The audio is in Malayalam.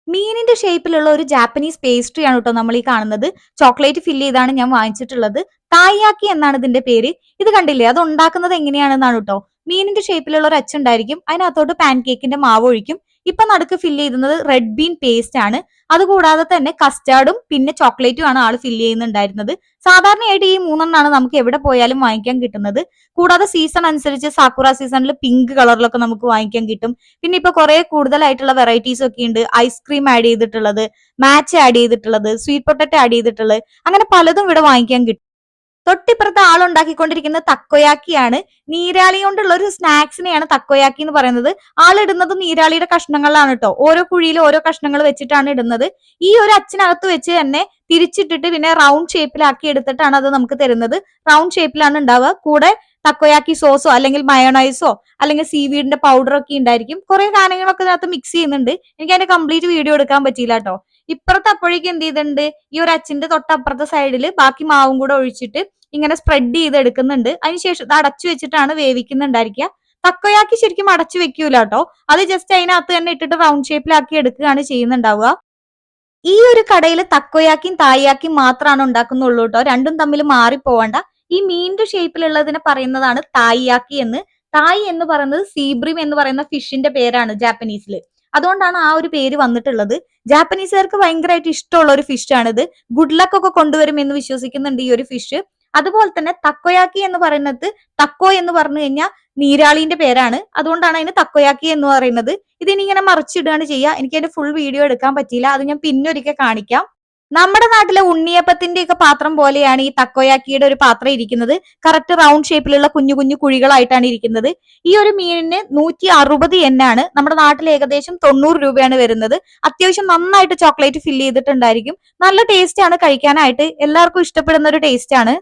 മീനിന്റെ ഷേപ്പിലുള്ള ഒരു ജാപ്പനീസ് പേസ്ട്രി ആണ് കേട്ടോ നമ്മൾ ഈ കാണുന്നത്. ചോക്ലേറ്റ് ഫില്ല് ചെയ്താണ് ഞാൻ വാങ്ങിച്ചിട്ടുള്ളത്. തായ്യാക്കി എന്നാണ് ഇതിന്റെ പേര്. ഇത് കണ്ടില്ലേ, അത് ഉണ്ടാക്കുന്നത് എങ്ങനെയാണെന്നാണ് കേട്ടോ. മീനിന്റെ ഷേപ്പിലുള്ള ഒരു അച്ചുണ്ടായിരിക്കും, അതിനകത്തോട്ട് പാൻ കേക്കിന്റെ മാവ് ഒഴിക്കും. ഇപ്പൊ നടുക്ക് ഫില്ല് ചെയ്യുന്നത് റെഡ് ബീൻ പേസ്റ്റ് ആണ്. അതുകൂടാതെ തന്നെ കസ്റ്റാർഡും പിന്നെ ചോക്ലേറ്റും ആണ് ആള് ഫില്ല് ചെയ്യുന്നുണ്ടായിരുന്നത്. സാധാരണയായിട്ട് ഈ മൂന്നെണ്ണാണ് നമുക്ക് എവിടെ പോയാലും വാങ്ങിക്കാൻ കിട്ടുന്നത്. കൂടാതെ സീസൺ അനുസരിച്ച് സാക്കുറ സീസണിൽ പിങ്ക് കളറിലൊക്കെ നമുക്ക് വാങ്ങിക്കാൻ കിട്ടും. പിന്നെ ഇപ്പൊ കുറെ കൂടുതലായിട്ടുള്ള വെറൈറ്റീസ് ഒക്കെ ഉണ്ട്. ഐസ്ക്രീം ആഡ് ചെയ്തിട്ടുള്ളത്, മാച്ച് ആഡ് ചെയ്തിട്ടുള്ളത്, സ്വീറ്റ് പൊട്ടറ്റോ ആഡ് ചെയ്തിട്ടുള്ളത്, അങ്ങനെ പലതും ഇവിടെ വാങ്ങിക്കാൻ കിട്ടും. തൊട്ടിപ്പുറത്ത് ആളുണ്ടാക്കിക്കൊണ്ടിരിക്കുന്നത് തക്കോയാക്കിയാണ്. നീരാളി കൊണ്ടുള്ള ഒരു സ്നാക്സിനെയാണ് തക്കോയാക്കി എന്ന് പറയുന്നത്. ആളിടുന്നത് നീരാളിയുടെ കഷ്ണങ്ങളിലാണ് കേട്ടോ. ഓരോ കുഴിയിൽ ഓരോ കഷ്ണങ്ങൾ വെച്ചിട്ടാണ് ഇടുന്നത്. ഈ ഒരു അച്ചിനകത്ത് വെച്ച് തന്നെ തിരിച്ചിട്ടിട്ട് പിന്നെ റൗണ്ട് ഷേപ്പിലാക്കി എടുത്തിട്ടാണ് അത് നമുക്ക് തരുന്നത്. റൗണ്ട് ഷേപ്പിലാണ് ഉണ്ടാവുക. കൂടെ തക്കോയാക്കി സോസോ അല്ലെങ്കിൽ മയോണൈസോ അല്ലെങ്കിൽ സീവീഡിന്റെ പൗഡറോ ഒക്കെ ഉണ്ടായിരിക്കും. കുറെ കാര്യങ്ങളൊക്കെ ഇതിനകത്ത് മിക്സ് ചെയ്യുന്നുണ്ട്. എനിക്ക് അതിന്റെ കംപ്ലീറ്റ് വീഡിയോ എടുക്കാൻ പറ്റിയില്ല കേട്ടോ. ഇപ്പുറത്ത് അപ്പോഴേക്കും എന്ത് ചെയ്തിട്ടുണ്ട്, ഈ ഒരു അച്ചിന്റെ തൊട്ടപ്പുറത്തെ സൈഡിൽ ബാക്കി മാവും കൂടെ ഒഴിച്ചിട്ട് ഇങ്ങനെ സ്പ്രെഡ് ചെയ്ത് എടുക്കുന്നുണ്ട്. അതിനുശേഷം ഇത് അടച്ചു വെച്ചിട്ടാണ് വേവിക്കുന്നുണ്ടായിരിക്കുക. തക്കോയാക്കി ശരിക്കും അടച്ചു വെക്കൂല കേട്ടോ. അത് ജസ്റ്റ് അതിനകത്ത് തന്നെ ഇട്ടിട്ട് റൗണ്ട് ഷേപ്പിലാക്കി എടുക്കുകയാണ് ചെയ്യുന്നുണ്ടാവുക. ഈ ഒരു കടയിൽ തക്കോയാക്കിയും തായ്യാക്കിയും മാത്രമാണ് ഉണ്ടാക്കുന്നുള്ളൂ കേട്ടോ. രണ്ടും തമ്മിൽ മാറിപ്പോവണ്ട. ഈ മീനിന്റെ ഷേപ്പിലുള്ളതിനെ പറയുന്നതാണ് തായ്യാക്കി എന്ന്. തായ് എന്ന് പറയുന്നത് സീബ്രിം എന്ന് പറയുന്ന ഫിഷിന്റെ പേരാണ് ജാപ്പനീസിൽ. അതുകൊണ്ടാണ് ആ ഒരു പേര് വന്നിട്ടുള്ളത്. ജാപ്പനീസുകാർക്ക് ഭയങ്കരമായിട്ട് ഇഷ്ടമുള്ള ഒരു ഫിഷ് ആണിത്. ഗുഡ് ലക്ക് ഒക്കെ കൊണ്ടുവരും എന്ന് വിശ്വസിക്കുന്നുണ്ട് ഈ ഒരു ഫിഷ്. അതുപോലെ തന്നെ തക്കോയാക്കി എന്ന് പറയുന്നത്, തക്കോ എന്ന് പറഞ്ഞു കഴിഞ്ഞാൽ നീരാളിന്റെ പേരാണ്. അതുകൊണ്ടാണ് അതിന് തക്കോയാക്കി എന്ന് പറയുന്നത്. ഇതിനി ഇങ്ങനെ മറിച്ചിടുകയാണ് ചെയ്യുക. എനിക്ക് അതിന്റെ ഫുൾ വീഡിയോ എടുക്കാൻ പറ്റിയില്ല, അത് ഞാൻ പിന്നൊരിക്കൽ കാണിക്കാം. നമ്മുടെ നാട്ടിലെ ഉണ്ണിയപ്പത്തിന്റെ ഒക്കെ പാത്രം പോലെയാണ് ഈ തക്കോയാക്കിയുടെ ഒരു പാത്രം ഇരിക്കുന്നത്. കറക്റ്റ് റൗണ്ട് ഷേപ്പിലുള്ള കുഞ്ഞു കുഞ്ഞു കുഴികളായിട്ടാണ് ഇരിക്കുന്നത്. ഈ ഒരു മീനിന് 160 ആണ്. നമ്മുടെ നാട്ടിൽ ഏകദേശം 90 രൂപയാണ് വരുന്നത്. അത്യാവശ്യം നന്നായിട്ട് ചോക്ലേറ്റ് ഫില്ല് ചെയ്തിട്ടുണ്ടായിരിക്കും. നല്ല ടേസ്റ്റ് ആണ് കഴിക്കാനായിട്ട്. എല്ലാവർക്കും ഇഷ്ടപ്പെടുന്ന ഒരു ടേസ്റ്റ് ആണ്.